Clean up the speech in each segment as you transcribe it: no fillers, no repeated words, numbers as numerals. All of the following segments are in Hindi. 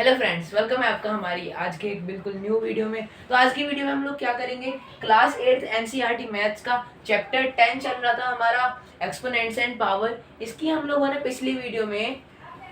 हेलो फ्रेंड्स, वेलकम है आपका हमारी आज के एक बिल्कुल न्यू वीडियो में। तो आज की वीडियो में हम लोग क्या करेंगे, क्लास 8 एनसीईआरटी मैथ्स का चैप्टर 10 चल रहा था हमारा एक्सपोनेंट्स एंड पावर। इसकी हम लोगों ने पिछली वीडियो में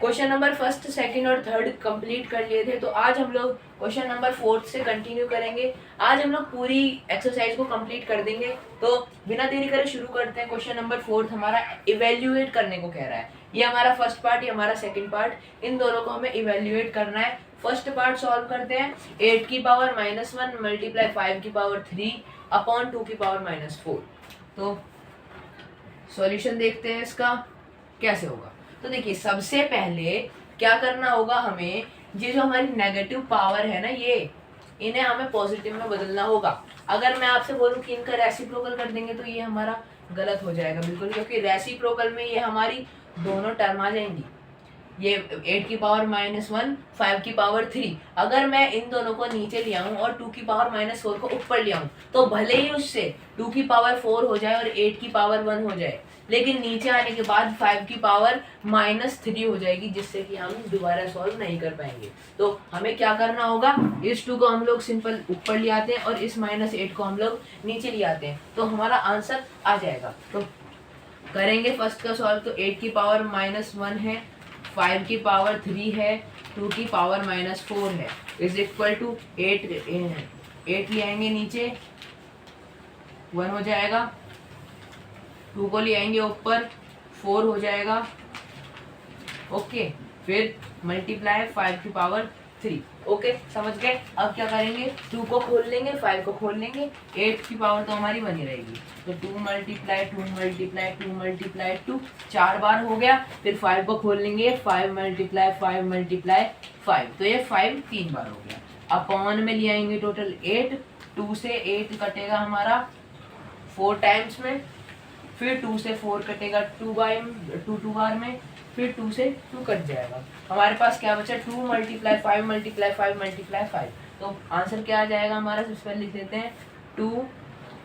क्वेश्चन नंबर फर्स्ट, सेकंड और थर्ड कंप्लीट कर लिए थे। तो आज हम लोग क्वेश्चन नंबर फोर्थ से कंटिन्यू करेंगे। आज हम लोग पूरी एक्सरसाइज को कंप्लीट कर देंगे। तो बिना देरी करे शुरू करते हैं। क्वेश्चन नंबर फोर्थ हमारा इवेल्युएट करने को कह रहा है। ये हमारा फर्स्ट पार्ट, ये हमारा सेकंड पार्ट, इन दोनों को हमें इवेल्युएट करना है। फर्स्ट पार्ट सॉल्व करते हैं। 8 की पावर -1 मल्टीप्लाई 5 की पावर 3 अपॉन 2 की पावर -4। तो सॉल्यूशन देखते हैं इसका कैसे होगा। तो देखिए, सबसे पहले क्या करना होगा हमें, ये जो हमारी नेगेटिव पावर है ना, ये इन्हें हमें पॉजिटिव में बदलना होगा। अगर मैं आपसे बोलूं कि इनका रेसिप्रोकल कर देंगे तो ये हमारा गलत हो जाएगा बिल्कुल, क्योंकि रेसिप्रोकल में ये हमारी दोनों टर्म आ जाएंगी। ये 8 की पावर -1 5 की पावर 3, अगर मैं इन दोनों को नीचे ले आऊं और 2 की पावर -4 को ऊपर ले आऊं तो भले ही उससे 2 की पावर 4 हो जाए और 8 की पावर 1 हो जाए, लेकिन नीचे आने के बाद 5 की पावर -3 हो जाएगी, जिससे कि हम दोबारा सॉल्व नहीं कर पाएंगे। तो हमें क्या करना होगा, इस 2 को हम लोग सिंपल ऊपर ले आते हैं और इस -8 को हम लोग नीचे ले आते हैं, तो हमारा आंसर आ जाएगा। तो करेंगे फर्स्ट का सॉल्व। तो 8 की पावर -1 है, 5 की पावर 3 है, 2 की पावर -4 है, इज इक्वल टू 8 ले आएंगे नीचे, 1 हो जाएगा। 2 को ले आएंगे ऊपर, 4 हो जाएगा। ओके, फिर मल्टीप्लाई 5 की पावर 3। ओके, समझ गए। अब क्या करेंगे, 2 को खोल लेंगे, 5 को खोल लेंगे, 8 की पावर तो हमारी बनी रहेगी। तो 2 मल्टीप्लाई 2 मल्टीप्लाई 2 मल्टीप्लाई 2 4 बार हो गया। फिर 5 को खोल लेंगे, 5 मल्टीप्लाई 5 मल्टीप्लाई 5, तो ये 5 3 बार हो गया। अपॉन में ले आएंगे टोटल 8, 2 से 8 कटेगा हमारा 4 टाइम्स में, फिर 2 से 4 कटेगा 2 बार में, फिर 2 से 2 कट जाएगा। हमारे पास क्या बचा, 2 मल्टीप्लाई 5 मल्टीप्लाई 5 मल्टीप्लाई 5। तो आंसर क्या आ जाएगा हमारा, सबसे पहले लिख देते हैं 2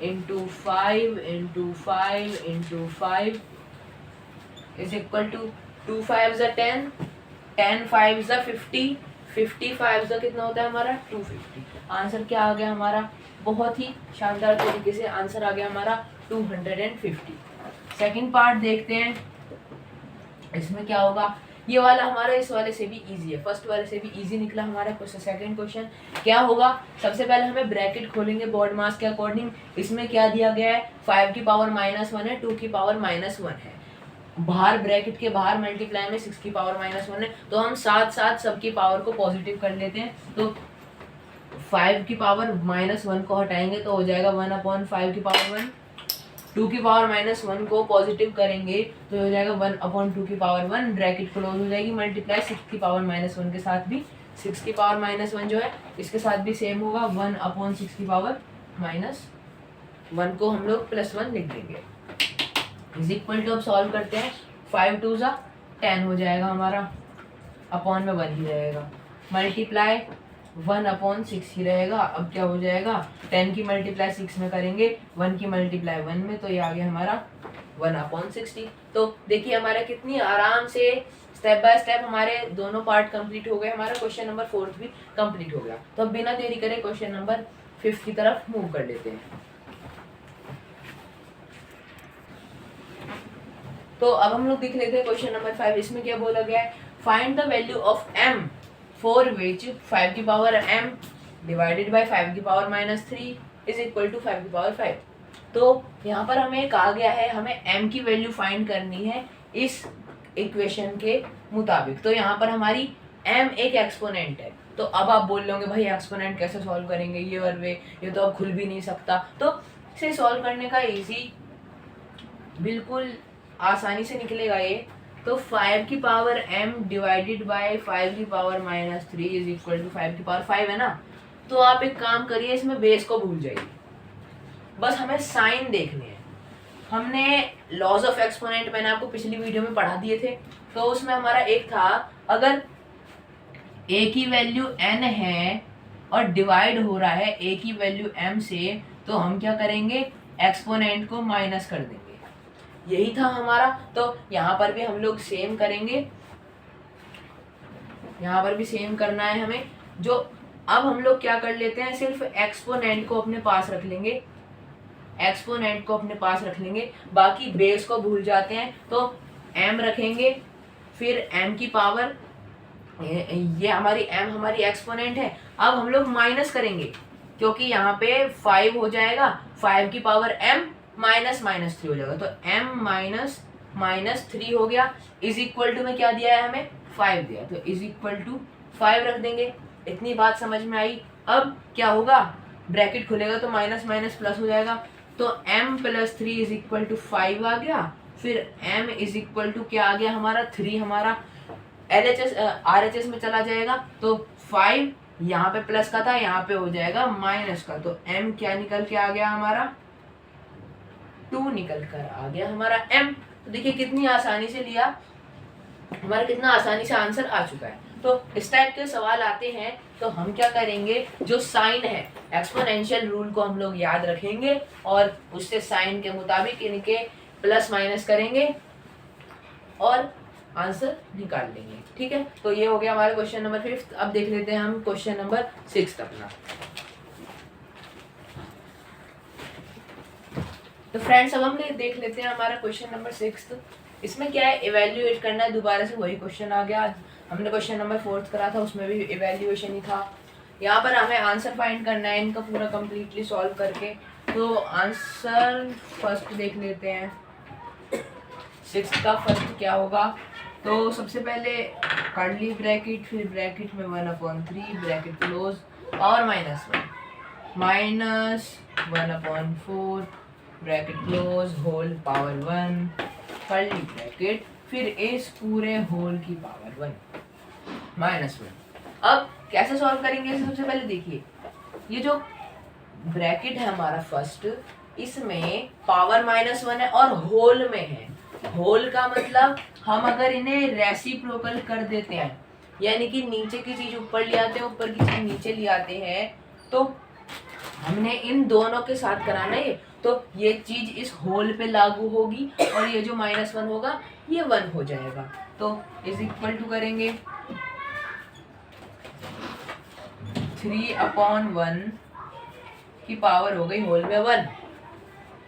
into 5 into 5 into 5 is equal to 2 5 ज़ा 10, 10 5 ज़ा 50, 50 5 ज़ा कितना होता है हमारा 250। आंसर क्या आ गया हमारा, बहुत ही शानदार तरीके से आंसर आ गया हमारा 250। सेकंड पार्ट देखते हैं, इसमें क्या होगा। ये वाला हमारा इस वाले से भी इजी है, फर्स्ट वाले से भी इजी निकला हमारा क्वेश्चन। सेकंड क्वेश्चन क्या होगा, सबसे पहले हमें ब्रैकेट खोलेंगे बोर्ड मास के अकॉर्डिंग। इसमें क्या दिया गया है, 5 की पावर -1 है, 2 की पावर -1 है, बाहर ब्रैकेट के बाहर मल्टीप्लाई में 6 की पावर -1 है। तो हम साथ साथ सबकी पावर को पॉजिटिव कर लेते हैं। तो 5 की पावर -1 को हटाएंगे तो हो जाएगा 1/5 की पावर 1। 2 की पावर -1 को पॉजिटिव करेंगे तो हो जाएगा 1/2 की पावर 1, ब्रैकेट क्लोज हो जाएगी। मल्टीप्लाई 6 की पावर -1 के साथ भी, 6 की पावर -1 जो है इसके साथ भी सेम होगा, 1/6 की पावर -1 को हम लोग +1 लिख देंगे। इज इक्वल टू, अब सॉल्व करते हैं, 5 2 ज़ा 10 हो जाएगा हमारा, अपॉन में 1 ही रहेगा, मल्टीप्लाई 1/6 ही रहेगा। अब क्या हो जाएगा, 10 की मल्टीप्लाई 6 में करेंगे, 1 की मल्टीप्लाई 1 में, तो ये आ गया हमारा 1/60। तो देखिए हमारा कितनी आराम से स्टेप बाय स्टेप हमारे दोनों पार्ट कंप्लीट हो गए। हमारा क्वेश्चन नंबर 4 भी कंप्लीट हो गया। तो अब बिना देरी करे क्वेश्चन नंबर 5 की तरफ मूव कर लेते हैं। तो अब हम लोग देख लेते हैं क्वेश्चन नंबर 5। इसमें क्या बोला गया है, find the value of m for which 5 की पावर m डिवाइडेड बाय 5 की पावर -3 इज इक्वल टू 5 की पावर 5। तो यहाँ पर हमें कहा गया है हमें m की वैल्यू फाइंड करनी है इस इक्वेशन के मुताबिक। तो यहाँ पर हमारी m एक एक्सपोनेंट है। तो अब आप बोल लोगे भाई एक्सपोनेंट कैसे सॉल्व करेंगे, ये और वे, ये तो अब खुल भी नहीं सकता। तो इसे सॉल्व करने का इजी, बिल्कुल आसानी से निकलेगा ये। तो 5 की पावर m डिवाइडेड बाय 5 की पावर -3 इज इक्वल टू 5 की पावर 5 है ना। तो आप एक काम करिए, इसमें बेस को भूल जाइए, बस हमें साइन देखने हैं। हमने लॉज ऑफ एक्सपोनेंट मैंने आपको पिछली वीडियो में पढ़ा दिए थे। तो उसमें हमारा एक था, अगर a की वैल्यू n है और डिवाइड हो रहा है a की वैल्यू m से, तो हम क्या करेंगे, एक्सपोनेंट को माइनस कर देंगे। यही था हमारा। तो यहाँ पर भी हम लोग सेम करेंगे, यहाँ पर भी सेम करना है हमें। जो अब हम लोग क्या कर लेते हैं, सिर्फ एक्सपोनेंट को अपने पास रख लेंगे, एक्सपोनेंट को अपने पास रख लेंगे, बाकी बेस को भूल जाते हैं। तो m रखेंगे, फिर m की पावर, ये हमारी m हमारी एक्सपोनेंट है। अब हम लोग माइनस करेंगे क्योंकि यहाँ पे 5 हो जाएगा, 5 की पावर m माइनस माइनस 3 हो जाएगा, तो m माइनस माइनस 3 हो गया। इज इक्वल टू में क्या दिया है हमें, 5 दिया, तो इज इक्वल टू 5 रख देंगे। इतनी बात समझ में आई। अब क्या होगा, ब्रैकेट खुलेगा तो माइनस माइनस प्लस हो जाएगा, तो m plus 3 is equal to 5 आ गया। फिर m इज इक्वल टू क्या आ गया हमारा, 3 हमारा LHS RHS में चला जाएगा, तो 5 यहाँ पे प्लस का था, यहाँ पे हो जाएगा माइनस का, तो m क्या निकल के आ गया हमारा, 2 निकल कर आ गया हमारा m। तो देखिए कितनी आसानी से लिया, हमारा कितना आसानी से आंसर आ चुका है। तो इस टाइप के सवाल आते हैं तो हम क्या करेंगे, जो साइन है एक्सपोनेंशियल रूल को हम लोग याद रखेंगे और उससे साइन के मुताबिक इनके प्लस माइनस करेंगे और आंसर निकाल लेंगे। ठीक है, तो ये हो गया हमारा क्वेश्चन नंबर 5। अब देख लेते हैं हम क्वेश्चन नंबर 6 अपना। तो फ्रेंड्स अब हम देख लेते हैं हमारा क्वेश्चन नंबर 6। इसमें क्या है, इवेल्युएट करना है, दोबारा से वही क्वेश्चन आ गया। हमने क्वेश्चन नंबर 4 करा था, उसमें भी इवेल्युएशन ही था। यहाँ पर हमें आंसर फाइंड करना है इनका पूरा कंप्लीटली सॉल्व करके। तो आंसर फर्स्ट देख लेते हैं 6 का। फर्स्ट क्या होगा, तो सबसे पहले कर्ली ब्रैकेट, फिर ब्रैकेट में 1/3 bracket close, power minus 1/4 bracket close whole power 1 curly bracket, फिर इस पूरे होल की पावर 1 -1। अब कैसे सॉल्व करेंगे, सबसे पहले देखिए ये जो ब्रैकेट है हमारा फर्स्ट, इसमें पावर -1 है और होल में है। होल का मतलब हम अगर इन्हें रेसिप्रोकल कर देते हैं, यानी कि नीचे की चीज ऊपर ले आते हैं, ऊपर की चीज नीचे ले आते हैं, तो हमने इन दोनों के साथ कराना है। तो ये चीज इस होल पे लागू होगी और ये जो -1 होगा ये 1 हो जाएगा। तो इज इक्वल टू करेंगे 3/1 की पावर हो गई होल में 1।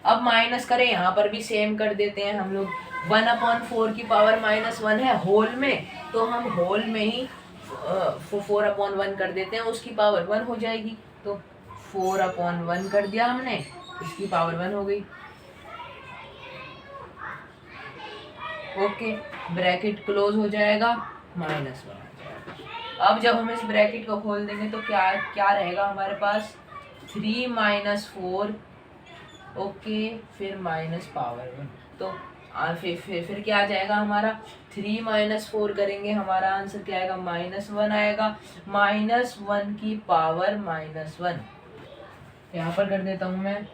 अब माइनस करें, यहाँ पर भी सेम कर देते हैं हम लोग। 1/4 की पावर -1 है होल में, तो हम होल में ही 4/1 कर देते हैं, उसकी पावर 1 हो जाएगी। तो 4/1 कर दिया हमने, इसकी पावर 1 हो गई। ओके, ब्रैकेट क्लोज हो जाएगा, -1 आ जाएगा। अब जब हम इस ब्रैकेट को खोल देंगे तो क्या क्या रहेगा हमारे पास, 3 - 4, ओके, फिर माइनस पावर 1। तो फिर क्या आ जाएगा हमारा, 3 - 4 करेंगे, हमारा आंसर क्या आएगा, -1 आएगा। -1 की पावर -1 यहाँ पर कर देता हूँ मैं,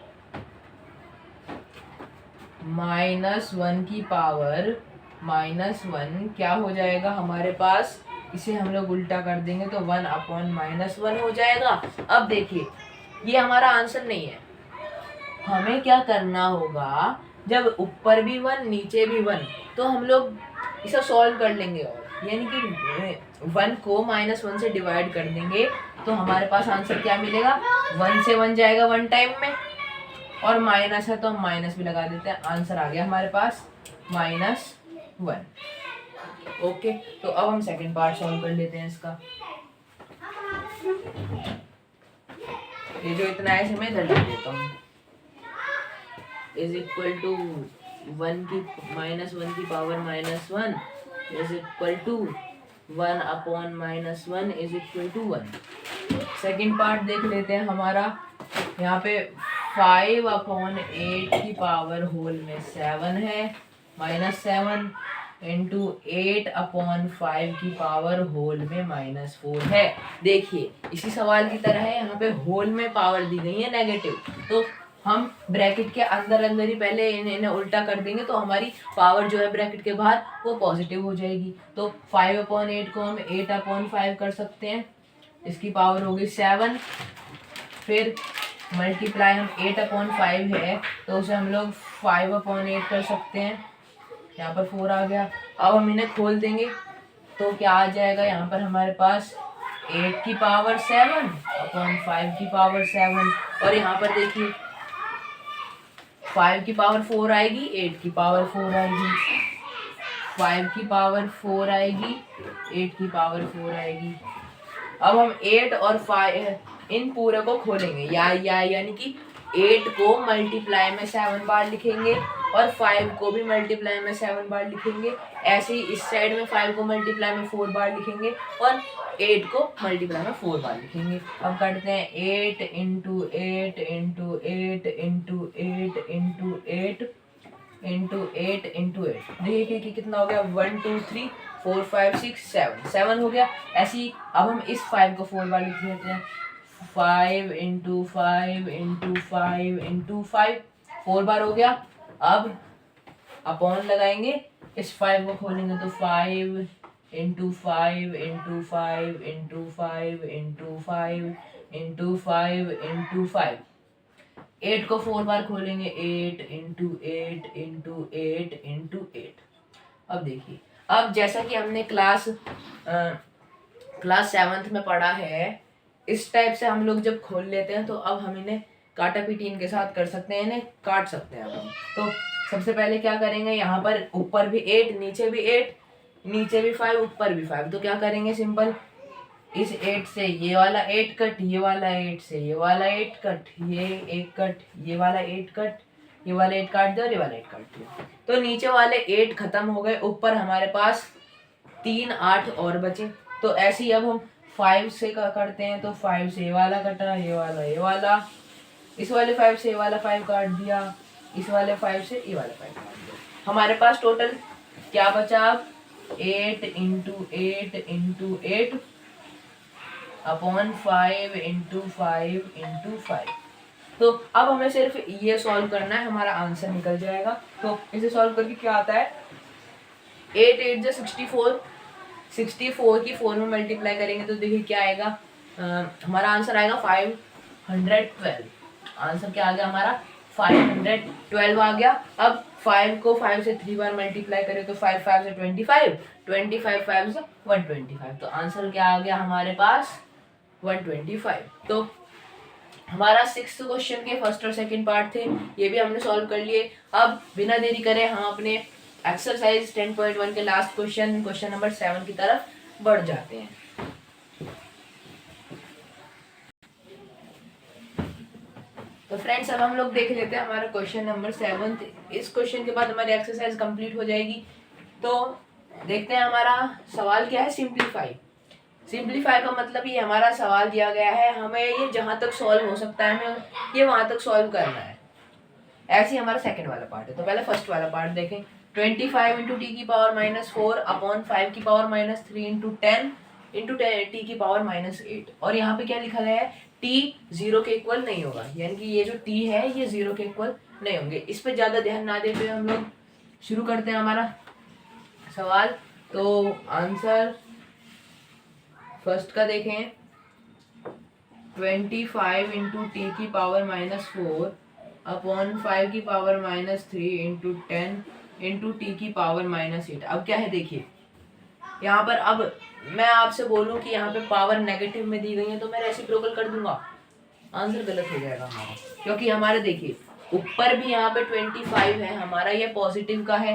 -1 की पावर -1 क्या हो जाएगा हमारे पास, इसे हम लोग उल्टा कर देंगे तो 1/-1 हो जाएगा। अब देखिए ये हमारा आंसर नहीं है, हमें क्या करना होगा, जब ऊपर भी 1 नीचे भी 1, तो हम लोग इसे सॉल्व कर लेंगे, और यानी कि 1 को -1 से डिवाइड कर देंगे तो हमारे पास आंसर क्या मिलेगा, 1 से 1 जाएगा 1 टाइम में, और माइनस है तो हम माइनस भी लगा देते हैं। आंसर आ गया हमारे पास -1। ओके, तो अब हम सेकंड पार्ट सॉल्व कर लेते हैं इसका। ये जो इतना है इसे मैं इधर लिख देता हूँ, इज इक्वल टू 1 की -1 की power -1 is equal to 1/-1 is equal to 1। Second part देख लेते हैं हमारा। यहाँ पे 5/8 की पावर होल में 7 है, -7 इंटू 8/5 की पावर होल में -4 है। देखिए इसी सवाल की तरह है, यहाँ पे होल में पावर दी गई है नेगेटिव, तो हम ब्रैकेट के अंदर अंदर ही पहले इन्हें उल्टा कर देंगे, तो हमारी पावर जो है ब्रैकेट के बाहर वो पॉजिटिव हो जाएगी। तो 5/8 को हम 8/5 कर सकते हैं, इसकी पावर होगी 7, फिर मल्टीप्लाई हम 8/5 है तो उसे हम लोग 5/8 कर सकते हैं, यहाँ पर 4 आ गया। अब हम इन्हें खोल देंगे तो क्या आ जाएगा यहाँ पर हमारे पास 8 की पावर 7 अपॉन 5 की पावर 7, और यहाँ पर देखिए 5 की पावर 4 आएगी, 8 की पावर 4 आएगी, 5 की पावर 4 आएगी, 8 की पावर 4 आएगी। अब हम 8 और 5 इन पूरे को खोलेंगे, यानी कि 8 को मल्टीप्लाई में 7 बार लिखेंगे और 5 को भी मल्टीप्लाई में 7 बार लिखेंगे। ऐसे ही इस साइड में 5 को मल्टीप्लाई में 4 बार लिखेंगे और 8 को मल्टीप्लाई में 4 बार लिखेंगे। अब करते हैं 8 into 8 into 8 into 8 into 8 into 8 into 8, देखिए कि कितना हो गया, 1 2 3 4 5 6 7 हो गया। ऐसे ही अब हम इस 5 को 4 बार लिख लेते हैं, 5 इंटू 5 इंटू 5 इंटू 5, 4 बार हो गया। अब अपॉन लगाएंगे, इस 5 को खोलेंगे तो 5 into 5 into 5 into 5 into 5 into 5 into 5, 8 को 4 बार खोलेंगे, 8 इंटू 8 इंटू 8 इंटू 8। अब देखिए, अब जैसा कि हमने क्लास 7th में पढ़ा है, इस टाइप से हम लोग जब खोल लेते हैं तो अब हम इन्हें काटा पीटी इनके साथ कर सकते हैं, इन्हें काट सकते हैं हम। तो सबसे पहले क्या करेंगे, यहाँ पर ऊपर भी 8 नीचे भी 8, नीचे भी 5 ऊपर भी 5, तो क्या करेंगे, सिंपल इस 8 से ये वाला 8 कट, ये वाला 8 से ये वाला 8 कट, ये 1 कट, ये वाला 8 कट, ये वाला 8 काट दो और ये वाला 8 काट दो। तो नीचे वाले 8 खत्म हो गए, ऊपर हमारे पास 3 8 और बचे। तो ऐसे ही अब हम 5 से करते हैं, तो 5 से ये वाला कटा, ये वाला, इस वाले 5 से ये वाला 5 काट दिया, इस वाले 5 से ये वाला 5 काट दिया। हमारे पास टोटल क्या बचा, 8 into 8 into 8 upon 5 into 5 into 5। तो अब हमें सिर्फ ये सॉल्व करना है, हमारा आंसर निकल जाएगा। तो इसे सॉल्व करके क्या आता है, 8 8 जो 64, 64 की 4 में मल्टीप्लाई करेंगे तो देखिए क्या आएगा, हमारा आंसर आएगा 512। आंसर क्या आ गया हमारा, 512 आ गया। अब 5 को 5 से 3 बार मल्टीप्लाई करें तो 5 5 से 25, 25 5 से 125, तो आंसर क्या आ गया हमारे पास 125। तो हमारा 6th क्वेश्चन के फर्स्ट और सेकंड पार्ट थे, ये भी हमने सॉल्व कर लिए। अब बिना देरी करे हम अपने एक्सरसाइज 10.1 के लास्ट क्वेश्चन नंबर 7 की तरफ बढ़ जाते हैं। तो फ्रेंड्स, अब हम लोग देख लेते हैं हमारा क्वेश्चन नंबर 7। इस क्वेश्चन के बाद हमारी एक्सरसाइज कंप्लीट हो जाएगी। तो देखते हैं हमारा सवाल क्या है, सिंप्लीफाई। सिंप्लीफाई का मतलब ये हमारा सवाल दिया गया है, हमें ये जहां तक सॉल्व हो सकता है हमें ये वहां तक सॉल्व करना है। ऐसे ही हमारा सेकंड वाला पार्ट है। तो पहले फर्स्ट वाला पार्ट देखें, 25 इंटू टी की पावर -4 अपॉन 5 की पावर -3 इंटू 10 इंटू टी की पावर -8। और यहाँ पे क्या लिखा गया है, टी 0 के इक्वल नहीं होगा, यानी कि ये जो टी है ये 0 के इक्वल नहीं होंगे। इस पे ज्यादा ध्यान ना देते हुए हम लोग शुरू करते हैं हमारा सवाल। तो आंसर फर्स्ट का देखें, 25 इंटू टी की पावर -4 अपॉन 5 की पावर -3 इंटू 10 इंटू टी की पावर -8। अब क्या है देखिए, यहाँ पर अब मैं आपसे बोलूं कि यहाँ पे पावर नेगेटिव में दी गई है तो मैं रेसिप्रोकल कर दूंगा, आंसर गलत हो जाएगा हमारा, क्योंकि हमारे देखिए ऊपर भी यहाँ पे 25 है, हमारा ये पॉजिटिव का है,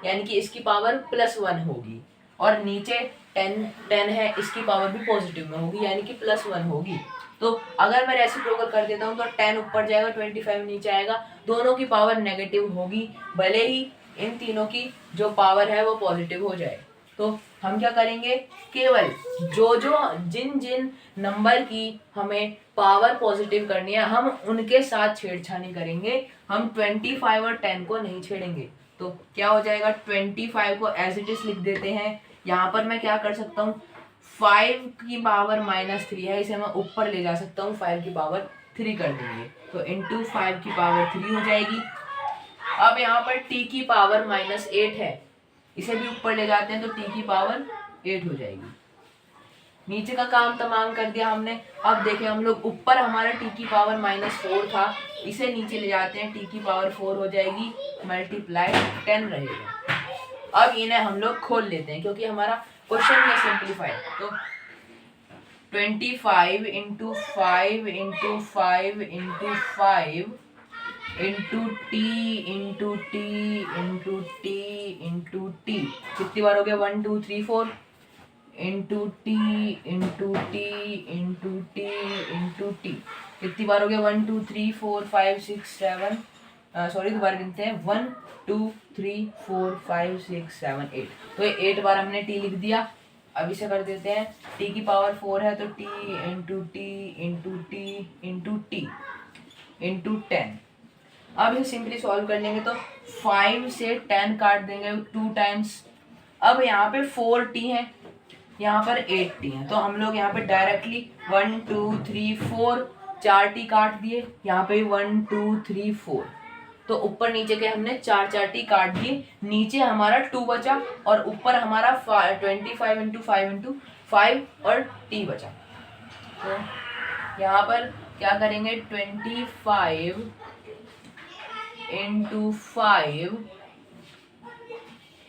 यानी कि इसकी पावर +1 होगी, और नीचे 10 है, इसकी पावर भी पॉजिटिव में होगी, यानी कि +1 होगी। तो अगर मैं रेसिप्रोकल कर देता हूँ तो 10 ऊपर जाएगा, 25 नीचे आएगा, दोनों की पावर नेगेटिव होगी, भले ही इन तीनों की जो पावर है वो पॉजिटिव हो जाए। तो हम क्या करेंगे, केवल जिन नंबर की हमें पावर पॉजिटिव करनी है हम उनके साथ छेड़छानी करेंगे, हम 25 और 10 को नहीं छेड़ेंगे। तो क्या हो जाएगा, 25 को एज इट इज लिख देते हैं। यहाँ पर मैं क्या कर सकता हूँ, 5 की पावर -3 है, इसे मैं ऊपर ले जा सकता हूँ, 5 की पावर 3 कर देंगे, तो इंटू 5 की पावर 3 हो जाएगी। अब यहाँ पर t की पावर -8 है, इसे भी ऊपर ले जाते हैं तो t की पावर 8 हो जाएगी। नीचे का काम तमाम कर दिया हमने। अब देखें हम लोग, ऊपर हमारा t की पावर -4 था, इसे नीचे ले जाते हैं, t की पावर 4 हो जाएगी, मल्टीप्लाई 10 रहेगा। अब इन्हें हम लोग खोल लेते हैं, क्योंकि हमारा क्वेश्चन में सिंप्लीफाई। तो 25 into 5 into 5 into 5 into T into T into T into T, कितनी बार हो गया? 1 2 3 4 into T into T into T into T, कितनी बार हो गया? 1 2 3 4 5 6 7, सॉरी दोबारा गिनते हैं, 1 2 3 4 5 6 7 8। तो ये 8 बार हमने टी लिख दिया। अब इसे कर देते हैं, टी की पावर 4 है तो T into T into T into T into 10। अब इसे सिंपली सॉल्व कर लेंगे तो 5 से 10 काट देंगे 2 टाइम्स। अब यहाँ पे 4t है, यहाँ पर 8t है, तो हम लोग यहाँ पे डायरेक्टली 1 2 3 4 4t काट दिए, यहाँ पे 1 2 3 4, तो ऊपर नीचे के हमने 4t काट दिए, नीचे हमारा 2 बचा और ऊपर हमारा 25 इंटू 5 इंटू 5 और t बचा। तो यहाँ पर क्या करेंगे? 25 into 5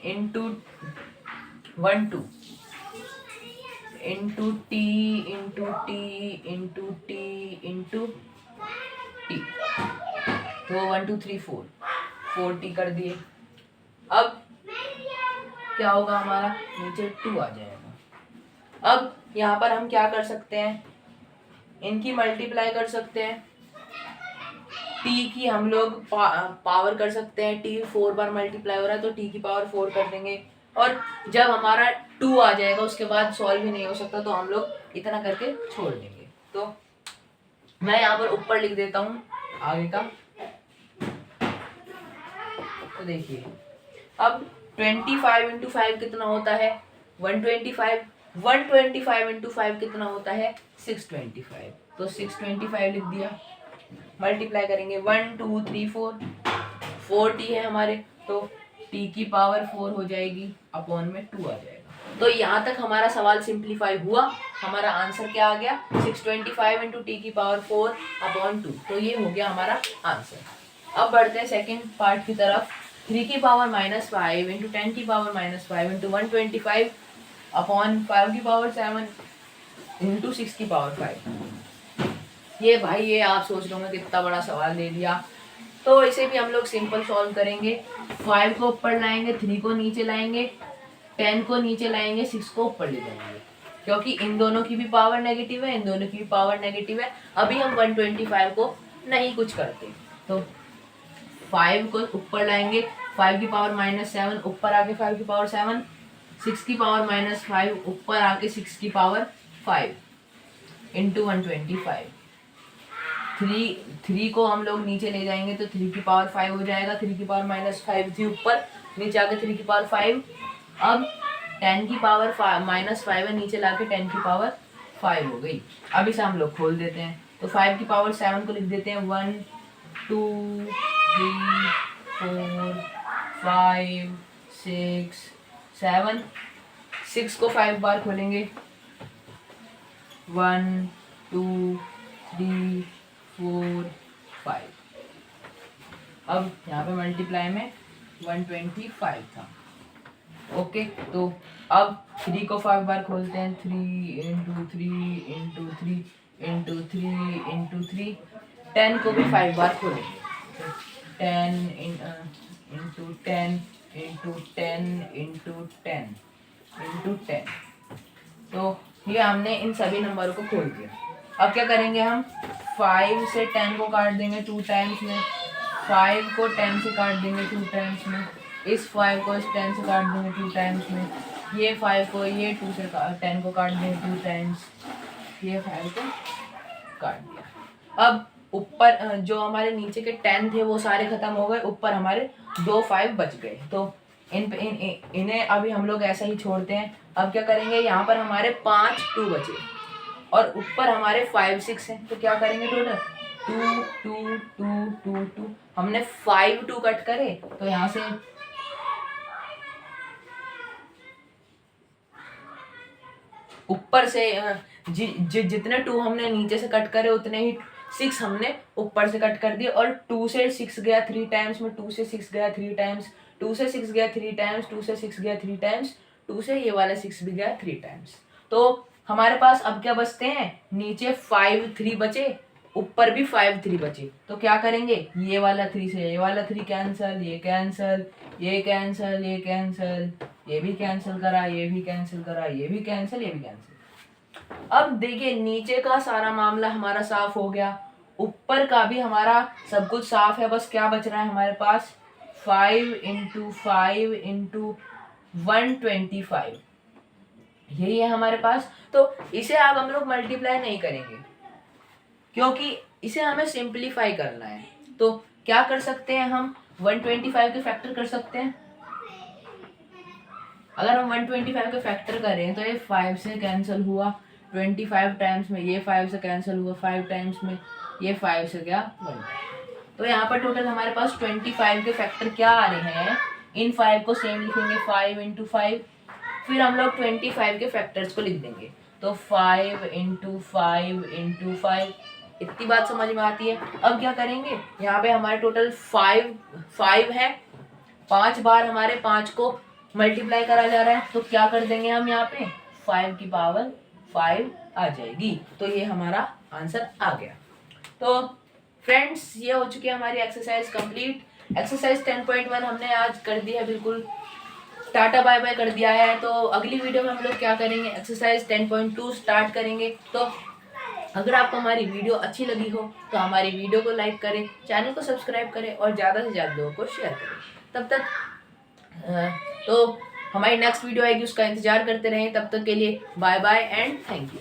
into 1 2 into T into T into T into T, तो 1 2 3 4 टी कर दिए। अब क्या होगा? हमारा नीचे 2 आ जाएगा। अब यहाँ पर हम क्या कर सकते हैं? इनकी मल्टीप्लाई कर सकते हैं, टी की हम लोग पावर कर सकते हैं, टी 4 बार मल्टीप्लाई हो रहा है तो टी की पावर 4 कर देंगे, और जब हमारा 2 आ जाएगा उसके बाद सॉल्व भी नहीं हो सकता तो हम लोग इतना करके छोड़ देंगे। तो मैं यहाँ पर ऊपर लिख देता हूँ आगे का। तो देखिए अब 25 इंटू 5 कितना होता है? 125। 125 इंटू 5 कितना होता है? 625। तो 625 लिख दिया। मल्टीप्लाई करेंगे 1 2 3 4t है हमारे, तो t की पावर 4 हो जाएगी, अपॉन में 2 आ जाएगा। तो यहाँ तक हमारा सवाल सिंप्लीफाई हुआ। हमारा आंसर क्या आ गया? 625 इंटू टी की पावर 4 अपॉन 2। तो ये हो गया हमारा आंसर। अब बढ़ते हैं सेकेंड पार्ट की तरफ। 3 की पावर -5 इंटू 10 की पावर -5 इंटू 125 अपॉन 5 की पावर 7 इंटू 6 की पावर 5। ये भाई ये आप सोच रहे होंगे कितना बड़ा सवाल दे दिया, तो इसे भी हम लोग सिंपल सॉल्व करेंगे। 5 को ऊपर लाएंगे, 3 को नीचे लाएंगे, 10 को नीचे लाएंगे, 6 को ऊपर ले जाएंगे, क्योंकि इन दोनों की भी पावर नेगेटिव है, इन दोनों की भी पावर नेगेटिव है। अभी हम 125 को नहीं कुछ करते, तो 5 को ऊपर लाएंगे, 5 की पावर -7 ऊपर आके 5 की पावर 7, 6 की पावर -5 ऊपर आके 6 की पावर 5 इंटू 125। 3 को हम लोग नीचे ले जाएंगे तो 3 की पावर 5 हो जाएगा, 3 की पावर -5 थी ऊपर, नीचे आके 3 की पावर 5। अब 10 की पावर -5 है, नीचे लाके 10 की पावर 5 हो गई। अब इसे हम लोग खोल देते हैं, तो 5 की पावर 7 को लिख देते हैं 1 2 3 4 5 6 7। 6 को 5 बार खोलेंगे, 1 2 3 4 5। अब यहाँ पे मल्टीप्लाई में 125 था। ओके, तो अब 3 को 5 बार खोलते हैं, 3 इंटू 3 इंटू 3 इंटू 3 इंटू 3। 10 को भी 5 बार खोलेंगे, 10 इंटू 10 इंटू 10 इंटू 10 इंटू 10। तो ये हमने इन सभी नंबरों को खोल दिया। अब क्या करेंगे? हम 5 से 10 को काट देंगे 2 टाइम्स में, 5 को 10 से काट देंगे 2 टाइम्स में, इस 5 को इस 10 से काट देंगे 2 टाइम्स में, ये 5 को ये 2 से 10 को काट देंगे 2 टाइम्स, ये 5 को काट दिया। अब ऊपर जो हमारे नीचे के 10 थे वो सारे खत्म हो गए, ऊपर हमारे 2 5 बच गए, तो इन्हें अभी हम लोग ऐसा ही छोड़ते हैं। अब क्या करेंगे? यहाँ पर हमारे 5 2 बचे और ऊपर हमारे 5 6 हैं, तो क्या करेंगे? टोटल 2 2 2 2 2। हमने 5 2 कट करे तो यहाँ से ऊपर से जितने 2 हमने नीचे से कट करे उतने ही 6 हमने ऊपर से कट कर दिए, और 2 से 6 गया 3 टाइम्स में, 2 से 6 गया 3 टाइम्स, 2 से 6 गया 3 टाइम्स, 2 से 6 गया 3 टाइम्स, 2 से ये वाला 6 भी गया 3 टाइम्स। तो हमारे पास अब क्या बचते हैं, नीचे 5 3 बचे, ऊपर भी 5 3 बचे। तो क्या करेंगे, ये वाला 3 से ये वाला 3 कैंसल, ये कैंसल, ये कैंसल, ये कैंसल, ये भी कैंसिल करा, ये भी कैंसिल करा, ये भी कैंसिल, ये भी कैंसिल। अब देखिए नीचे का सारा मामला हमारा साफ हो गया, ऊपर का भी हमारा सब कुछ साफ है। बस क्या बच रहा है हमारे पास, 5 इंटू 5 इंटू 125, यही है हमारे पास। तो इसे अब हम लोग मल्टीप्लाई नहीं करेंगे क्योंकि इसे हमें सिंपलीफाई करना है। तो क्या कर सकते हैं हम, 125 के फैक्टर कर सकते हैं। अगर हम 125 के फैक्टर करें तो ये 5 से कैंसिल हुआ 25 टाइम्स में, ये 5 से कैंसिल हुआ 5 टाइम्स में, ये 5 से क्या 1। तो यहाँ पर टोटल हमारे पास 25 के फैक्टर क्या आ रहे हैं, इन 5 को सेम लिखेंगे 5 इंटू 5, फिर हम लोग 25 के फैक्टर्स को लिख देंगे। तो 5 इंटू 5 इंटू 5, इतनी बात समझ में आती है। अब क्या करेंगे, यहाँ पे हमारे टोटल 5 है, 5 बार हमारे 5 को मल्टीप्लाई करा जा रहा है। तो क्या कर देंगे हम, यहाँ पे 5 की पावर 5 आ जाएगी। तो ये हमारा आंसर आ गया। तो फ्रेंड्स ये हो चुकी है हमारी एक्सरसाइज कंप्लीट। एक्सरसाइज 10.1 हमने आज कर दिया है, बिल्कुल टाटा बाय बाय कर दिया है। तो अगली वीडियो में हम लोग क्या करेंगे, एक्सरसाइज 10.2 स्टार्ट करेंगे। तो अगर आपको हमारी वीडियो अच्छी लगी हो तो हमारी वीडियो को लाइक करें, चैनल को सब्सक्राइब करें और ज़्यादा से ज़्यादा लोगों को शेयर करें। तब तक तो हमारी नेक्स्ट वीडियो आएगी, उसका इंतजार करते रहें। तब तक के लिए bye bye and thank you.